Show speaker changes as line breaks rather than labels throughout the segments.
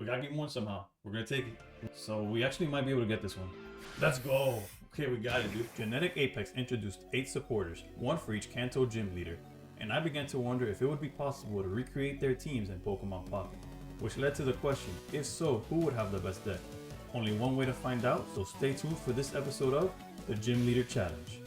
We gotta get one somehow. We're gonna take it. So we actually might be able to get this one. Let's go. Okay, we got it, dude. Genetic Apex introduced 8 supporters, 1 for each Kanto Gym Leader. And I began to wonder if it would be possible to recreate their teams in Pokemon Pocket. Which led to the question, if so, who would have the best deck? Only one way to find out, so stay tuned for this episode of the Gym Leader Challenge.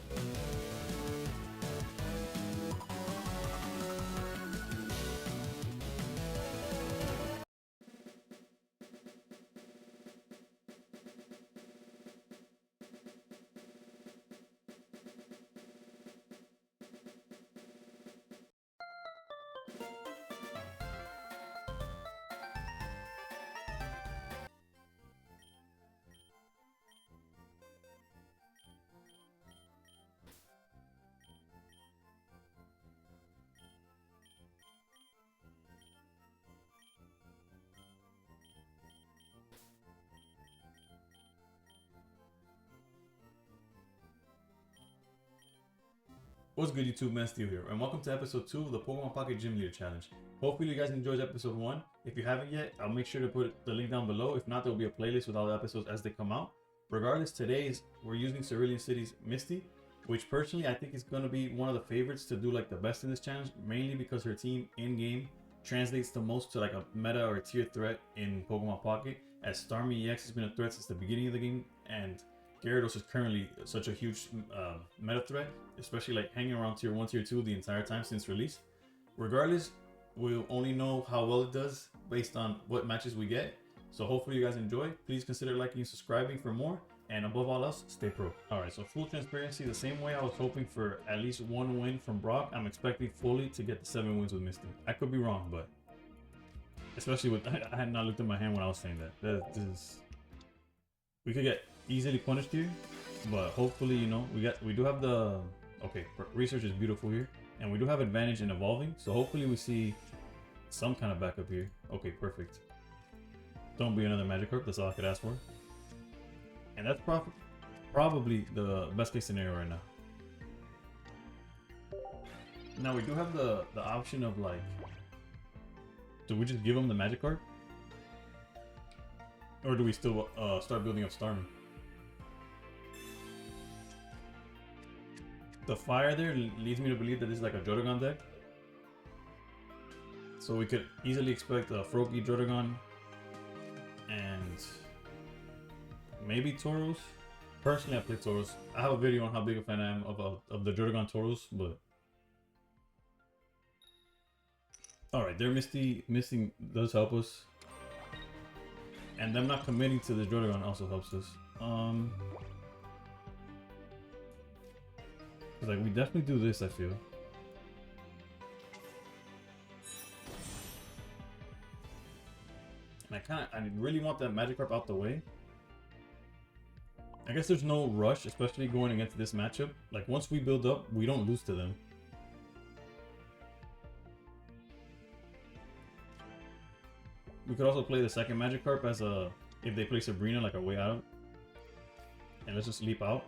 What's good, YouTube? Misty here, and welcome to episode 2 of the Pokemon Pocket Gym Leader Challenge. Hopefully you guys enjoyed episode 1. If you haven't yet, I'll make sure to put the link down below. If not, there will be a playlist with all the episodes as they come out. Regardless, we're using Cerulean City's Misty, which personally I think is going to be one of the favorites to do like the best in this challenge, mainly because her team in-game translates the most to like a meta or a tier threat in Pokemon Pocket, as Starmie EX has been a threat since the beginning of the game, and Gyarados is currently such a huge meta threat, especially like hanging around tier 1, tier 2 the entire time since release. Regardless, we'll only know how well it does based on what matches we get. So hopefully you guys enjoy. Please consider liking and subscribing for more. And above all else, stay pro. Alright, so full transparency, the same way I was hoping for at least 1 win from Brock, I'm expecting fully to get the 7 wins with Misty. I could be wrong, but especially with I had not looked at my hand when I was saying that. We could get easily punished here, but hopefully, you know, we do have the research is beautiful here, and we do have advantage in evolving, so hopefully we see some kind of backup here. Okay, perfect. Don't be another Magikarp, that's all I could ask for, and that's probably the best case scenario right now. Now we do have the option of like, do we just give him the Magikarp, or do we still start building up Starmie? The fire there leads me to believe that this is like a Jotagon deck. So we could easily expect a Froakie, Jotagon, and maybe Tauros. Personally, I play Tauros. I have a video on how big a fan I am of the Jotagon Tauros, but alright, their missing does help us. And them not committing to this Jotagon also helps us. Like, we definitely do this, I feel. And I really want that Magikarp out the way. I guess there's no rush, especially going against this matchup. Like, once we build up, we don't lose to them. We could also play the second Magikarp as a, if they play Sabrina, like a way out. And let's just leap out.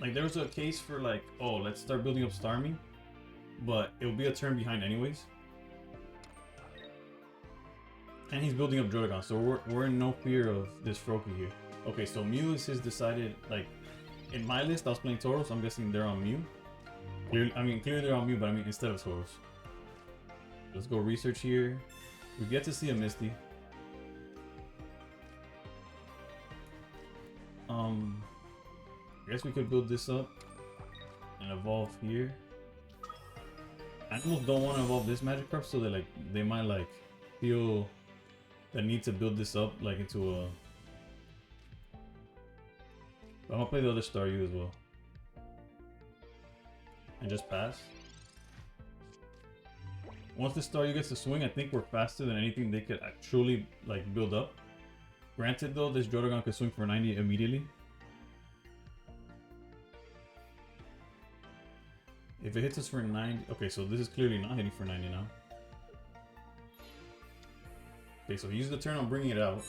Like, there was a case for like, oh, let's start building up Starmie, but it will be a turn behind anyways. And he's building up Jotagon, so we're in no fear of this Froakie here. Okay, so Mew is his decided, like, in my list I was playing Tauros, so I'm guessing they're on Mew. Clearly they're on Mew, but I mean instead of Tauros. Let's go research here. We get to see a Misty. I guess we could build this up and evolve here. I almost don't want to evolve this Magikarp, so they might like feel the need to build this up like into a. But I'm gonna play the other Staryu as well and just pass. Once the Staryu gets to swing, I think we're faster than anything they could actually like build up. Granted though, this Jotagon could swing for 90 immediately. If it hits us for 90, okay, so this is clearly not hitting for 90 now. Okay, so he used the turn on bringing it out.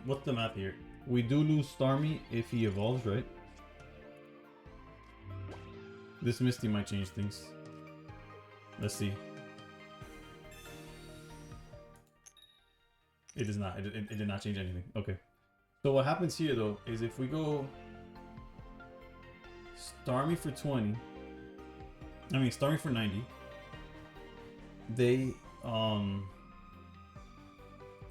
What's the math here? We do lose Starmie if he evolves, right? This Misty might change things. Let's see. It does not. It did not change anything. Okay. So what happens here though is if we go Starmie for 20, I mean Starmie for 90, they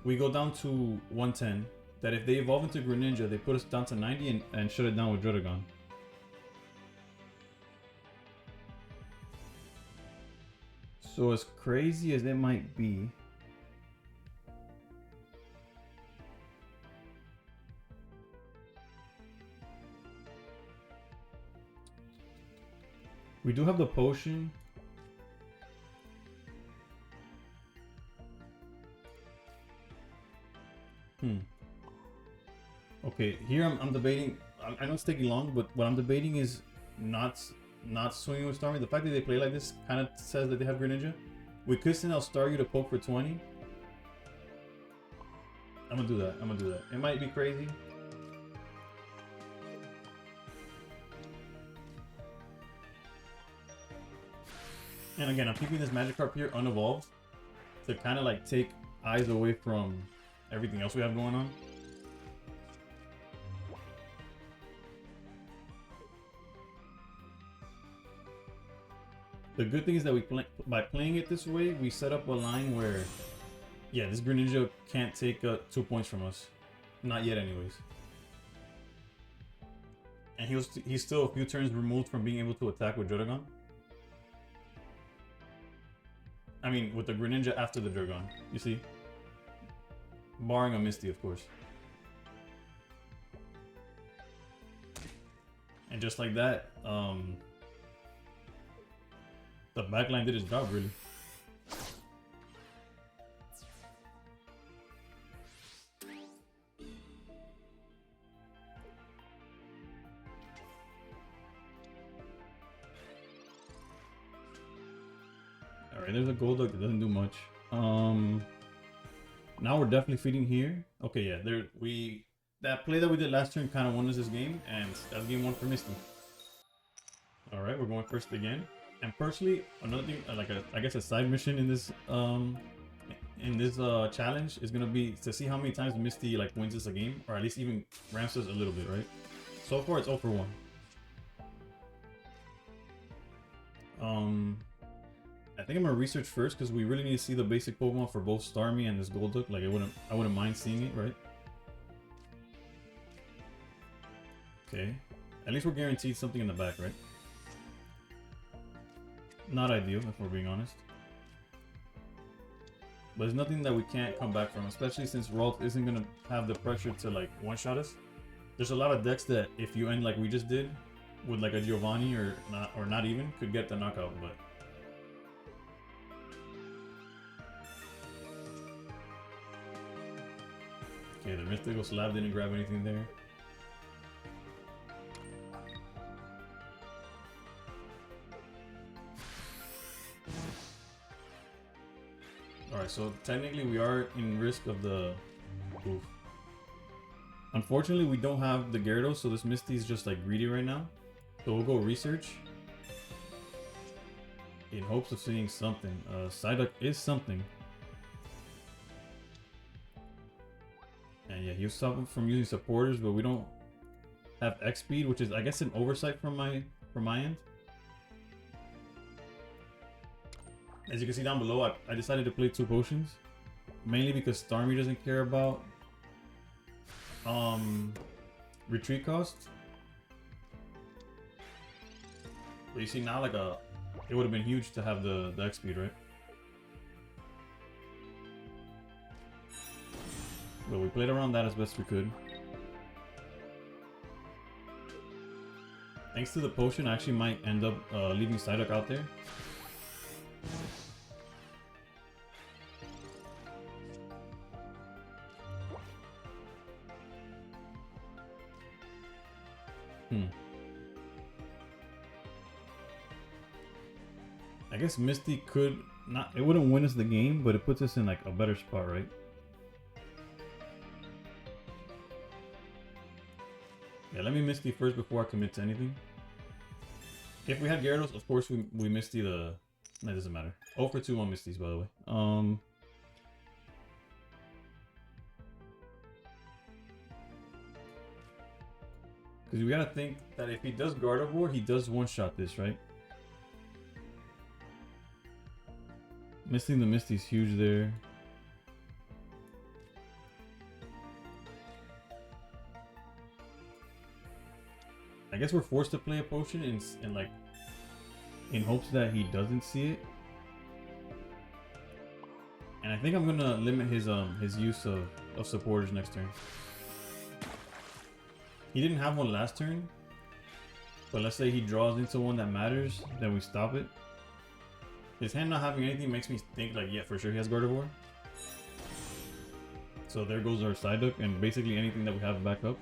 we go down to 110. That if they evolve into Greninja, they put us down to 90 and shut it down with Druddigon. So as crazy as it might be, we do have the potion. Okay, here I'm debating. I know it's taking long, but what I'm debating is not swinging with Starmie. The fact that they play like this kind of says that they have Greninja. We could send out Staryu to poke for 20. I'm gonna do that. It might be crazy. And again, I'm keeping this Magikarp here unevolved to kind of like take eyes away from everything else we have going on. The good thing is that by playing it this way, we set up a line where, yeah, this Greninja can't take 2 points from us. Not yet anyways. And he's still a few turns removed from being able to attack with Druddigon. I mean, with the Greninja after the Druddigon, you see? Barring a Misty, of course. And just like that, the backline did its job, really. Alright, there's a Golduck that doesn't do much. Now we're definitely feeding here. Okay, yeah, that play that we did last turn kind of won us this game, and that's game 1 for Misty. Alright, we're going first again. And personally, another thing, I guess a side mission in this challenge is gonna be to see how many times Misty like wins us a game, or at least even ramps us a little bit, right? So far, it's 0 for 1. I think I'm gonna research first because we really need to see the basic Pokemon for both Starmie and this Golduck. Like I wouldn't mind seeing it, right? Okay, at least we're guaranteed something in the back, right? Not ideal, if we're being honest. But there's nothing that we can't come back from, especially since Ralt isn't gonna have the pressure to like one-shot us. There's a lot of decks that if you end like we just did, with like a Giovanni or not even, could get the knockout, but... Okay, the Mystical Slab didn't grab anything there. Alright, so technically we are in risk of the... Oof. Unfortunately, we don't have the Gyarados, so this Misty is just like greedy right now. So we'll go research. In hopes of seeing something. Psyduck is something. And yeah, he was stopping from using supporters, but we don't have X speed, which is I guess an oversight from my end. As you can see down below, I decided to play 2 potions. Mainly because Starmie doesn't care about retreat cost. But you see now like it would have been huge to have the X speed, right? But we played around that as best we could. Thanks to the potion, I actually might end up leaving Psyduck out there. I guess Misty could not, it wouldn't win us the game, but it puts us in like a better spot, right? Yeah, let me Misty first before I commit to anything. If we had Gyarados, of course we Misty the... That doesn't matter. 0 for 2 on Misties, by the way. Because we gotta think that if he does Gardevoir, he does one-shot this, right? Missing the Misty's huge there. I guess we're forced to play a potion in like in hopes that he doesn't see it. And I think I'm gonna limit his use of supporters next turn. He didn't have one last turn, but let's say he draws into one that matters, then we stop it. His hand not having anything makes me think like, yeah, for sure he has Gardevoir. So there goes our Psyduck and basically anything that we have back up.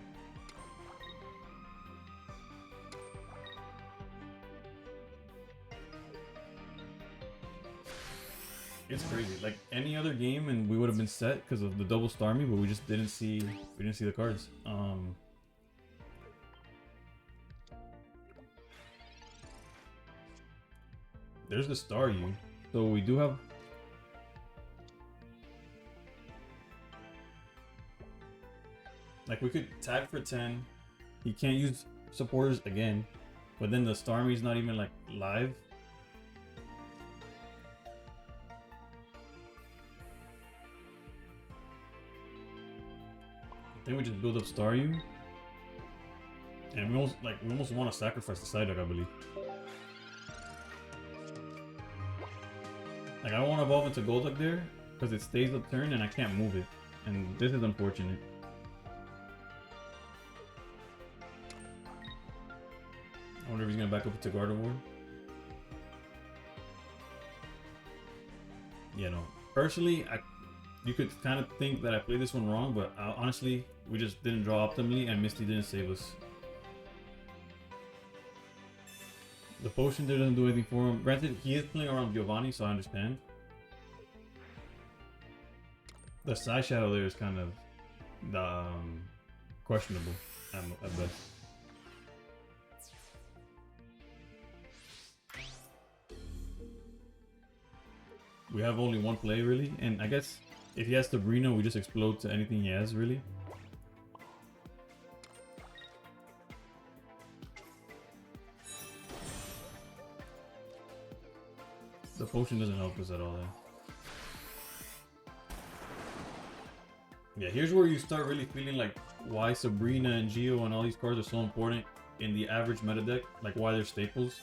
It's crazy. Like any other game, and we would have been set because of the double Starmie, but we just didn't see the cards. There's the Staryu. So we do have... Like we could tag for 10. He can't use supporters again. But then the Starmie's not even like live. Then we just build up Staryu. And we almost want to sacrifice the Psyduck, I believe. Like I don't want to evolve into Golduck there because it stays up turn and I can't move it, and this is unfortunate. I wonder if he's gonna back up to Gardevoir. Yeah, no. Personally, you could kind of think that I played this one wrong, but honestly, we just didn't draw optimally and Misty didn't save us. The potion there doesn't do anything for him. Granted, he is playing around Giovanni, so I understand. The Psy Shadow there is kind of questionable at best. We have only one play really, and I guess if he has Sabrina, we just explode to anything he has really. The potion doesn't help us at all there. Yeah, here's where you start really feeling like why Sabrina and Geo and all these cards are so important in the average meta deck, like why they're staples.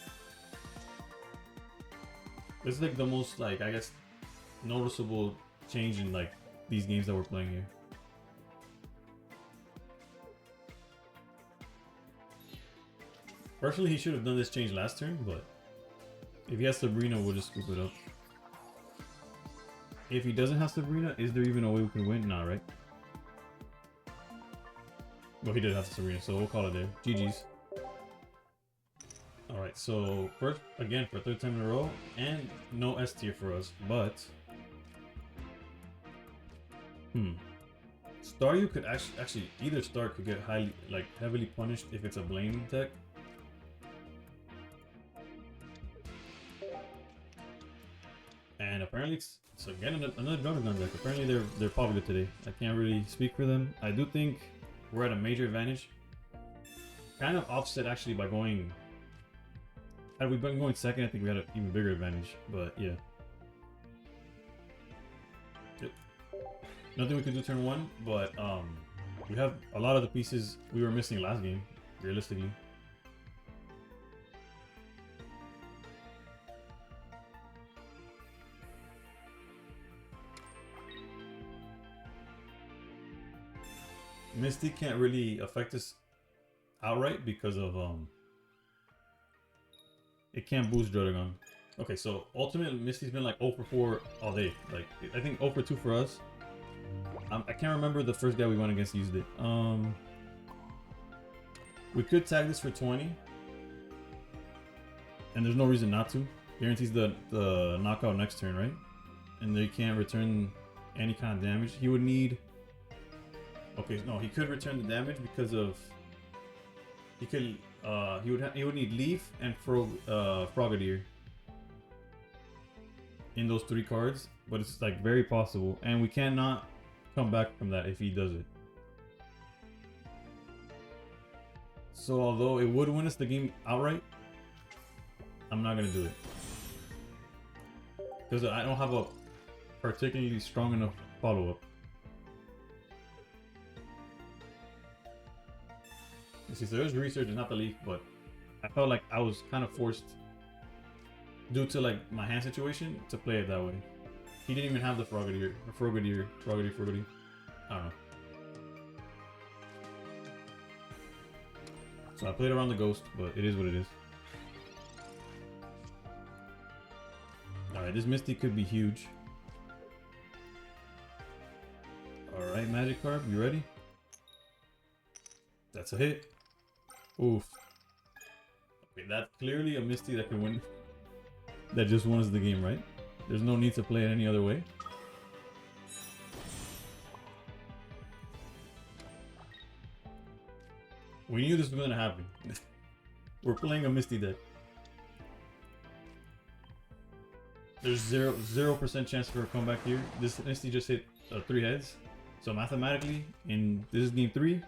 This is like the most, like, I guess, noticeable change in like these games that we're playing here. Personally, he should have done this change last turn, but if he has Sabrina, we'll just scoop it up. If he doesn't have Sabrina, is there even a way we can win? Nah, right? Well, he did have Sabrina, so we'll call it there. GG's. Alright, so first, again, for third time in a row, and no S tier for us, but... Staryu could actually either Star could get heavily punished if it's a Blaine deck. And apparently it's again another Dragon deck. Apparently they're popular today. I can't really speak for them. I do think we're at a major advantage. Kind of offset actually by going... Had we been going second, I think we had an even bigger advantage. But yeah. Yep. Nothing we can do turn one, but we have a lot of the pieces we were missing last game, realistically. Misty can't really affect us outright because of it can't boost Dragon. Okay, so ultimately Misty's been like 0 for 4 all day. Like I think 0 for 2 for us. I can't remember the first guy we went against used it. We could tag this for 20, and there's no reason not to. Guarantees the knockout next turn, right? And they can't return any kind of damage. He would need... Okay, no, he could return the damage because of He could he would need Leaf and Frogadier in those 3 cards, but it's like very possible, and we cannot come back from that if he does it. So although it would win us the game outright, I'm not gonna do it because I don't have a particularly strong enough follow-up. You see, so there's research, it's not the Leaf, but I felt like I was kind of forced, due to like my hand situation, to play it that way. He didn't even have the Frogadier. I don't know. So I played around the Ghost, but it is what it is. Alright, this Misty could be huge. Alright, Magikarp, you ready? That's a hit. Oof. Okay, that's clearly a Misty that can win. That just won us the game, right? There's no need to play it any other way. We knew this was gonna happen. We're playing a Misty deck. There's 0% chance for a comeback here. This Misty just hit 3 heads. So mathematically, this is game 3.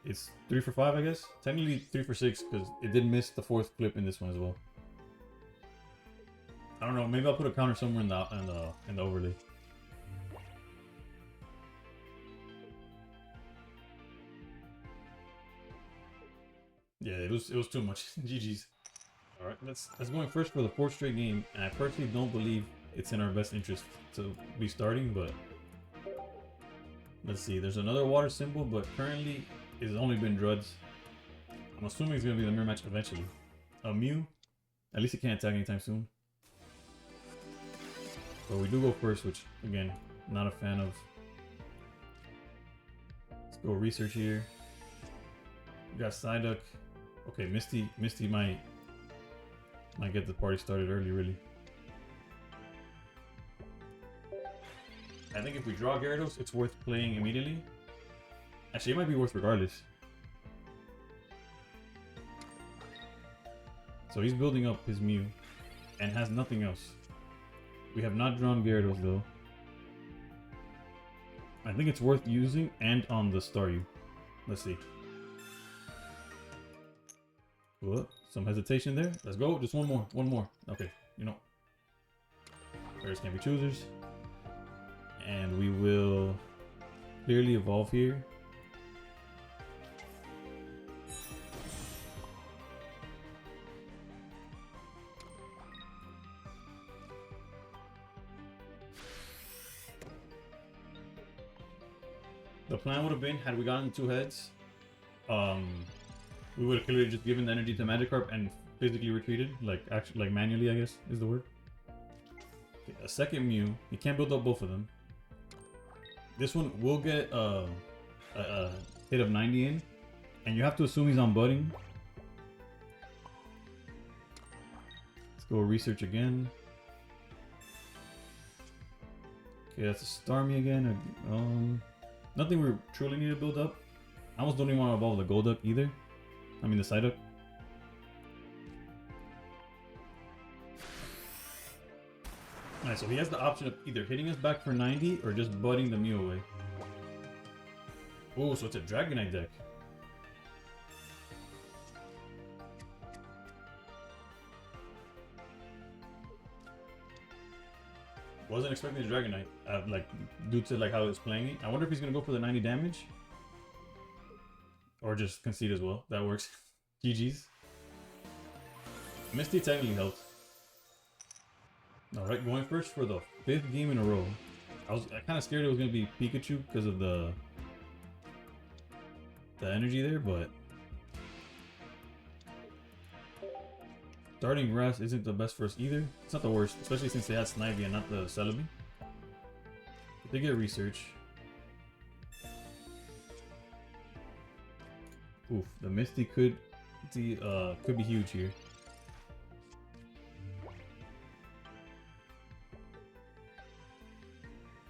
It's 3 for 5, I guess. Technically 3 for 6 because it did miss the 4th clip in this one as well. I don't know. Maybe I'll put a counter somewhere in the overlay. Yeah, it was too much. GG's. All right, let's going first for the 4th straight game, and I personally don't believe it's in our best interest to be starting, but let's see. There's another water symbol, but currently it's only been Druds. I'm assuming it's gonna be the mirror match eventually. A Mew, at least it can't attack anytime soon. But we do go first, which again, not a fan of. Let's go research here. We got Psyduck. Okay, Misty might get the party started early, really. I think if we draw Gyarados, it's worth playing immediately. Actually, it might be worth regardless. So he's building up his Mew and has nothing else. We have not drawn Gyarados though. I think it's worth using and on the Staryu. Let's see. Whoa, some hesitation there. Let's go. Just one more. Okay, you know. Players can be choosers. And we will clearly evolve here. The plan would have been, had we gotten 2 heads, we would have clearly just given the energy to Magikarp and physically retreated, like manually, I guess is the word. Okay, a second Mew. You can't build up both of them. This one will get a hit of 90 in, and you have to assume he's on budding. Let's go research again. Okay, that's a Starmie again. Nothing we truly need to build up. I almost don't even want to evolve the Golduck either. I mean the Psyduck. Alright, so he has the option of either hitting us back for 90 or just budding the Mew away. Oh, so it's a Dragonite deck. Wasn't expecting a Dragonite, like due to like how it's playing it. I wonder if he's gonna go for the 90 damage, or just concede as well. That works. GG's. Misty technically helped. All right, going first for the 5th game in a row. I kind of scared it was gonna be Pikachu because of the energy there, but starting grass isn't the best for us either. It's not the worst, especially since they had Snivy and not the Celebi. They get research. Oof, the Misty could be huge here.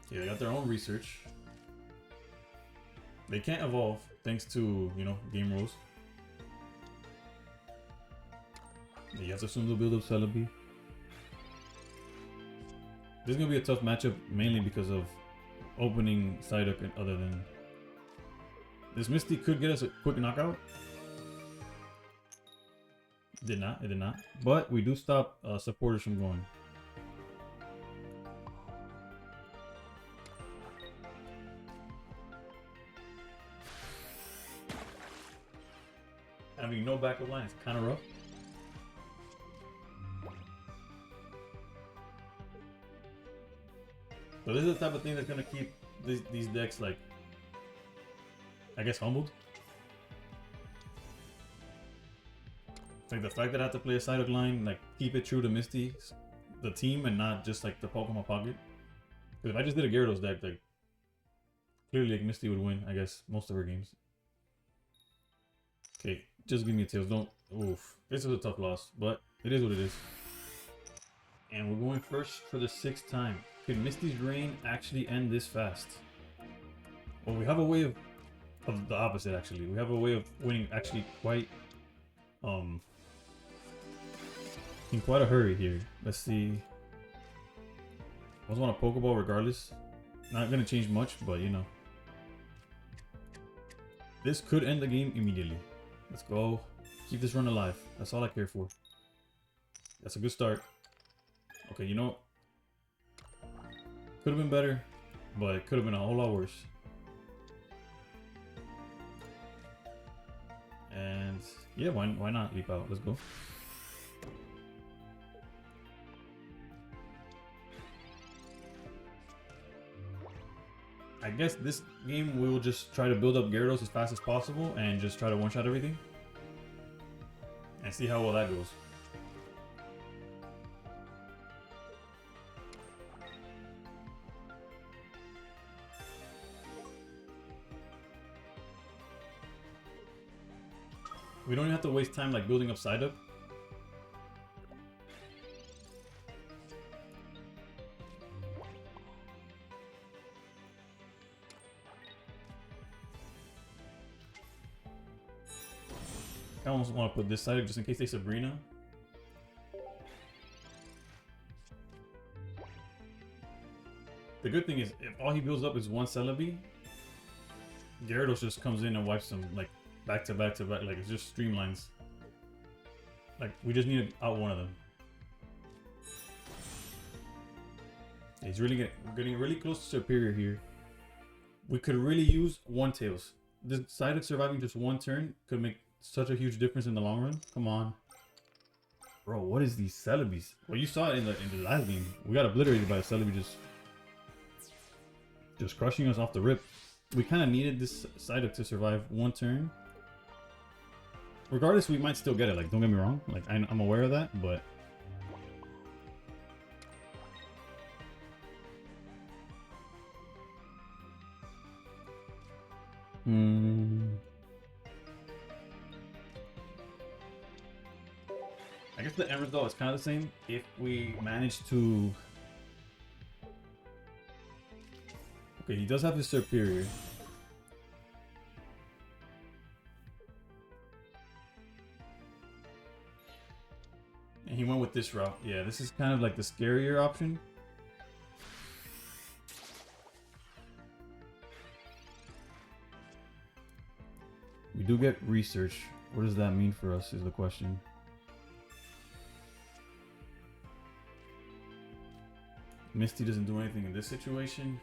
Okay, they got their own research. They can't evolve thanks to, you know, game rules. You have to assume they'll build up Celebi. This is gonna be a tough matchup, mainly because of opening Psyduck and other than this Misty could get us a quick knockout. It did not. But we do stop supporters from going. Having no backup line is kind of rough. So this is the type of thing that's gonna keep these decks, like, I guess, humbled. Like the fact that I have to play a Psyduck line, like, keep it true to Misty, the team, and not just like the Pokemon Pocket. Because if I just did a Gyarados deck, like, clearly like Misty would win, I guess, most of her games. Okay, just give me a Tails. Don't. Oof. This is a tough loss, but it is what it is. And we're going first for the 6th time. Could Misty's reign actually end this fast? Well, we have a way of the opposite, actually. We have a way of winning actually quite in quite a hurry here. Let's see. I just want a Pokeball regardless. Not gonna change much, but you know. This could end the game immediately. Let's go. Keep this run alive. That's all I care for. That's a good start. Okay, you know, could have been better, but it could have been a whole lot worse. And yeah, why not leap out? Let's go. I guess this game we will just try to build up Gyarados as fast as possible and just try to one-shot everything. And see how well that goes. We don't even have to waste time like building up Psyduck. I almost want to put this Psyduck just in case they Sabrina. The good thing is, if all he builds up is one Celebi, Gyarados just comes in and wipes them like back to back to back. Like, it's just streamlines. Like, we just need to out one of them. He's really getting really close to superior here. We could really use one Tails. This Psyduck surviving just one turn could make such a huge difference in the long run. Come on. Bro, what is these Celebis? Well, you saw it in the last game. We got obliterated by a Celebi just crushing us off the rip. We kind of needed this Psyduck to survive one turn. Regardless, we might still get it. Like, don't get me wrong. Like, I'm aware of that, but I guess the end result is kind of the same if we manage to. Okay, he does have his superior. And he went with this route. Yeah, this is kind of like the scarier option. We do get research. What does that mean for us is the question. Misty doesn't do anything in this situation.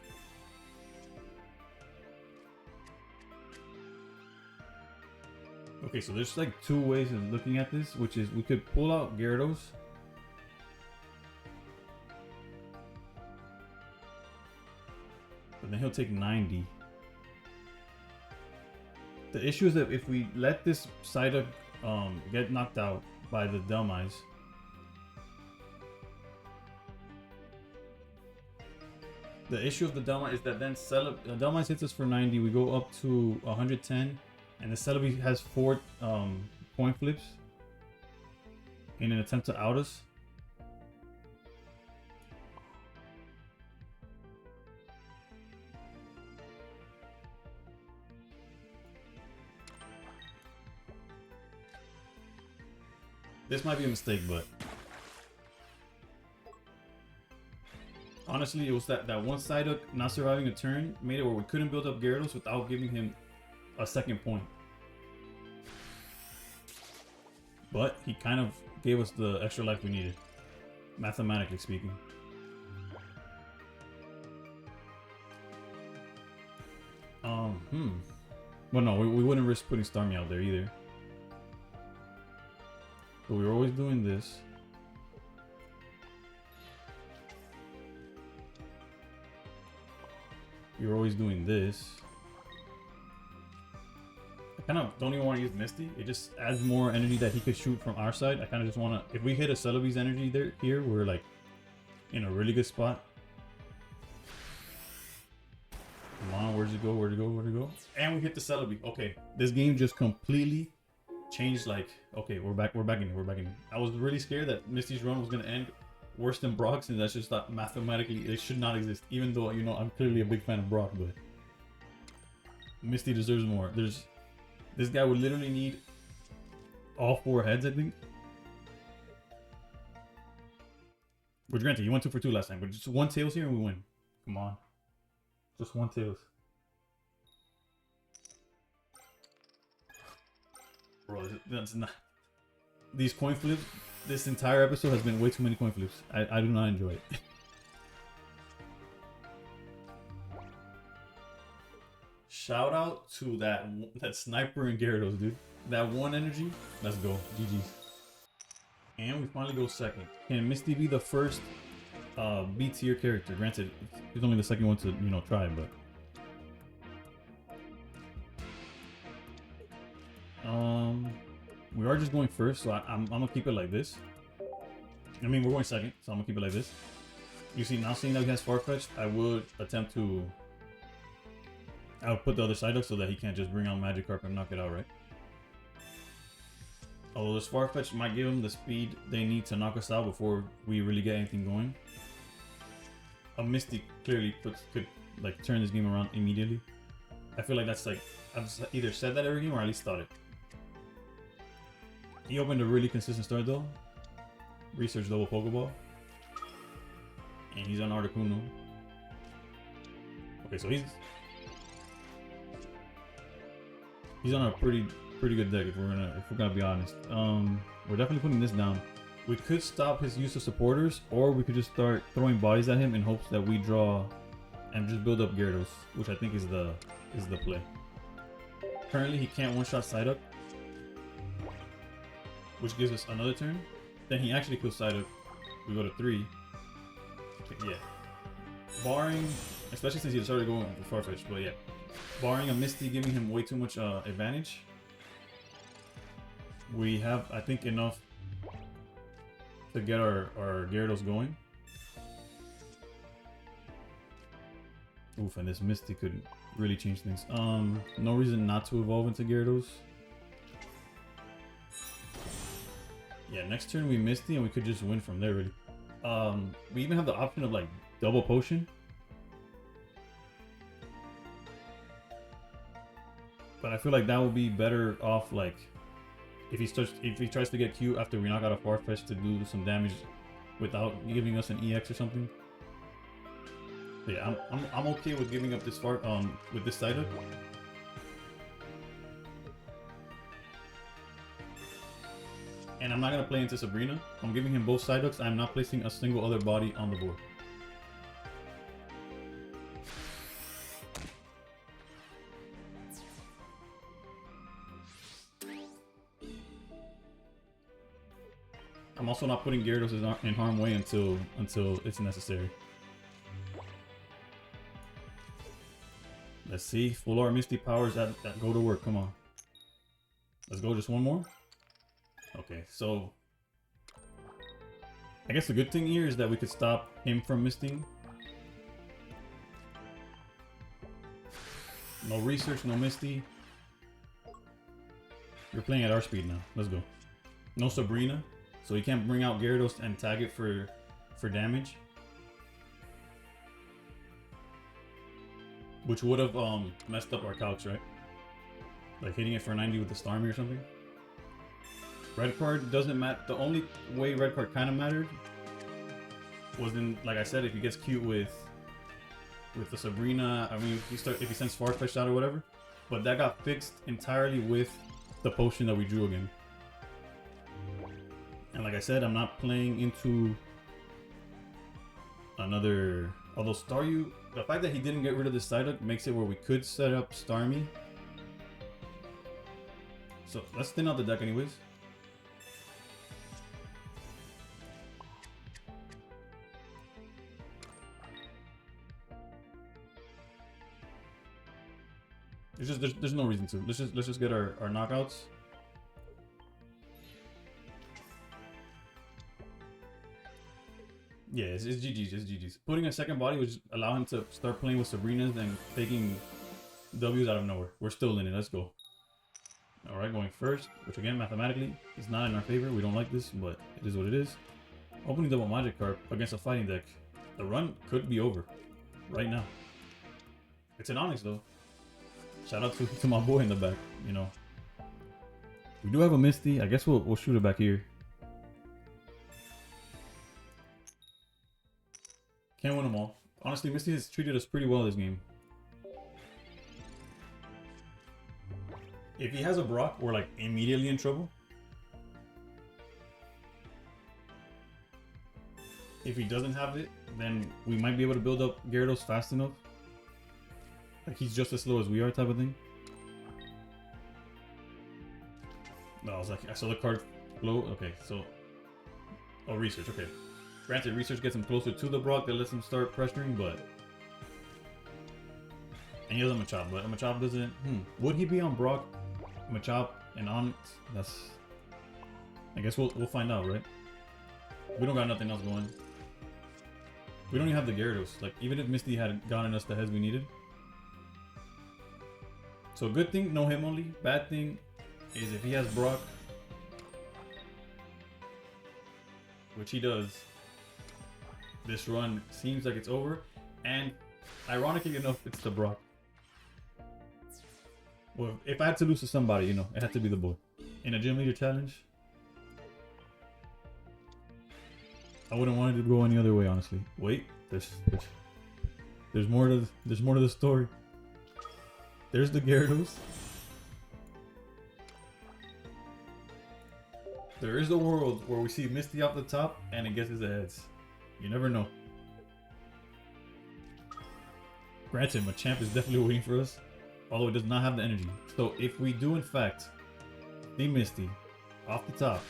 Okay, so there's like two ways of looking at this, which is we could pull out Gyarados. But then he'll take 90. The issue is that if we let this Psyduck get knocked out by the Dumb Eyes, the issue of the Dumb Eyes is that then Dumb Eyes hits us for 90, we go up to 110, and the Celebi has 4 point flips in an attempt to out us. This might be a mistake, but honestly, it was that one Psyduck not surviving a turn made it where we couldn't build up Gyarados without giving him a second point. But he kind of gave us the extra life we needed, mathematically speaking. Well, no, we wouldn't risk putting Starmie out there either. But we were always doing this. We were always doing this. I kind of don't even want to use Misty. It just adds more energy that he could shoot from our side. I kind of just want to... If we hit a Celebi's energy here, we're like in a really good spot. Come on, where'd it go? Where'd it go? Where'd it go? And we hit the Celebi. Okay, this game just completely changed. Like, okay, we're back in it. I was really scared that Misty's run was gonna end worse than Brock's, and that's just not mathematically, it should not exist. Even though, you know, I'm clearly a big fan of Brock, but Misty deserves more. This guy would literally need all 4 heads, I think. Which granted, you went 2 for 2 last time, but just 1 Tails here and we win. Come on. Just 1 Tails. Bro, that's not... These coin flips, this entire episode has been way too many coin flips. I do not enjoy it. Shout out to that sniper and Gyarados, dude. That 1 energy. Let's go. GG's. And we finally go second. Can Misty be the first B tier character? Granted, he's only the second one to, you know, try, but we are just going first, so I'm gonna keep it like this. I mean, we're going second, so I'm gonna keep it like this. You see, now seeing that he has Farfetch'd, I would attempt to... I would put the other side up so that he can't just bring out Magikarp and knock it out, right? Although this Farfetch'd might give him the speed they need to knock us out before we really get anything going. A Misty clearly could like turn this game around immediately. I feel like that's like, I've either said that every game or at least thought it. He opened a really consistent start though. Research double Pokeball. And he's on Articuno. Okay, so he's on a pretty good deck if we're gonna be honest. We're definitely putting this down. We could stop his use of supporters, or we could just start throwing bodies at him in hopes that we draw and just build up Gyarados, which I think is the play. Currently, he can't one-shot Psyduck, which gives us another turn. Then he actually kills Psyduck. We go to 3. Yeah. Barring, especially since he started going with Farfetch'd, but yeah. Barring a Misty giving him way too much advantage, we have, I think, enough to get our Gyarados going. Oof, and this Misty could really change things. No reason not to evolve into Gyarados. Yeah, next turn we Misty and we could just win from there, really. We even have the option of like double potion. But I feel like that would be better off like if he tries to get Q after we knock out a Farfetch'd to do some damage without giving us an EX or something. But yeah, I'm okay with giving up this with this Psyduck. And I'm not gonna play into Sabrina. I'm giving him both Psyducks. I'm not placing a single other body on the board. I'm also not putting Gyarados in harm's way until it's necessary. Let's see. Full art Misty powers that go to work. Come on. Let's go. Just one more. Okay, so I guess the good thing here is that we could stop him from misting. No research, no Misty. You're playing at our speed now. Let's go. No Sabrina, so he can't bring out Gyarados and tag it for damage. Which would have messed up our calcs, right? Like hitting it for 90 with the Starmie or something. Red card doesn't matter. The only way red card kind of mattered was in, like I said, if he gets cute with the Sabrina. I mean, if he sends Farfetch'd out or whatever. But that got fixed entirely with the potion that we drew again. And like I said, I'm not playing into another. Although Staryu, the fact that he didn't get rid of the Psyduck makes it where we could set up Starmie. So let's thin out the deck anyways. There's no reason to. Let's just get our knockouts. Yeah, it's GG's. It's GG's. Putting a second body would just allow him to start playing with Sabrina's and taking W's out of nowhere. We're still in it. Let's go. All right, going first, which again, mathematically, is not in our favor. We don't like this, but it is what it is. Opening double magic card against a fighting deck. The run could be over right now. It's an Onyx though. Shout out to my boy in the back. You know, we do have a Misty. I guess we'll shoot it back here. Can't win them all. Honestly, Misty has treated us pretty well this game. If he has a Brock, we're like immediately in trouble. If he doesn't have it, then we might be able to build up Gyarados fast enough. Like he's just as slow as we are type of thing. No, I was like, I saw the card flow. Okay, so... Oh, research, okay. Granted, research gets him closer to the Brock that lets him start pressuring, but... And he has a Machop, but a Machop doesn't... Would he be on Brock, Machop, and Onyx? That's... I guess we'll find out, right? We don't got nothing else going. We don't even have the Gyarados. Like, even if Misty had gotten us the heads we needed. So good thing, no him only. Bad thing is if he has Brock, which he does, this run seems like it's over. And ironically enough, it's the Brock. Well, if I had to lose to somebody, you know, it had to be the boy. In a Gym Leader challenge, I wouldn't want it to go any other way, honestly. Wait, there's more to the story. There's the Gyarados. There is a world where we see Misty off the top and it gets his heads. You never know. Granted, Machamp is definitely waiting for us, although it does not have the energy. So if we do in fact see Misty off the top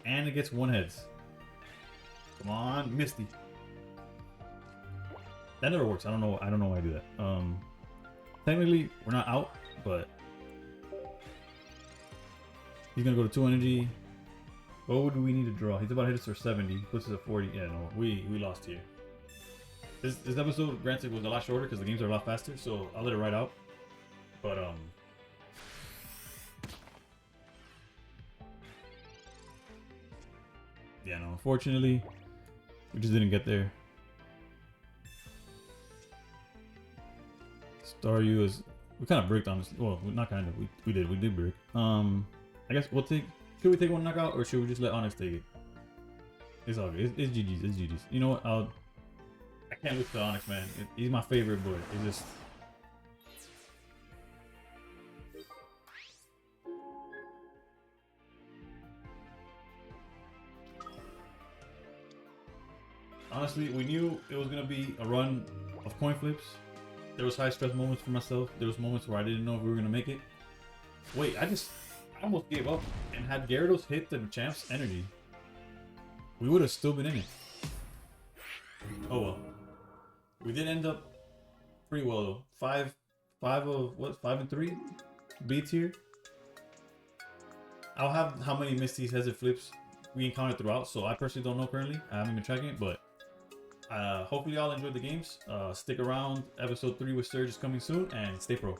and it gets one heads, come on, Misty. That never works. I don't know why I do that. Technically, we're not out, but he's gonna go to 2 energy. What would we need to draw? He's about to hit us for 70. Puts us at 40. Yeah, no, we lost here. This episode, granted, was a lot shorter because the games are a lot faster, so I'll let it ride out. But yeah, no, unfortunately, we just didn't get there. Staryu is... We kind of bricked, honestly. Well, not kind of. We did brick. I guess we'll take... Should we take one knockout or should we just let Onyx take it? It's all good. It's GG's. It's GG's. You know what? I can't lose to Onyx, man. He's my favorite boy. It's just... Honestly, we knew it was going to be a run of coin flips. There was high stress moments for myself. There was moments where I didn't know if we were going to make it. Wait, I almost gave up and had Gyarados hit the Machamp's energy. We would have still been in it. Oh well. We did end up pretty well though. 5 and 3 beats here. I'll have how many Misty's heads and flips we encountered throughout, so I personally don't know currently. I haven't been tracking it, but hopefully y'all enjoyed the games. Stick around. Episode 3 with Surge is coming soon, and stay pro.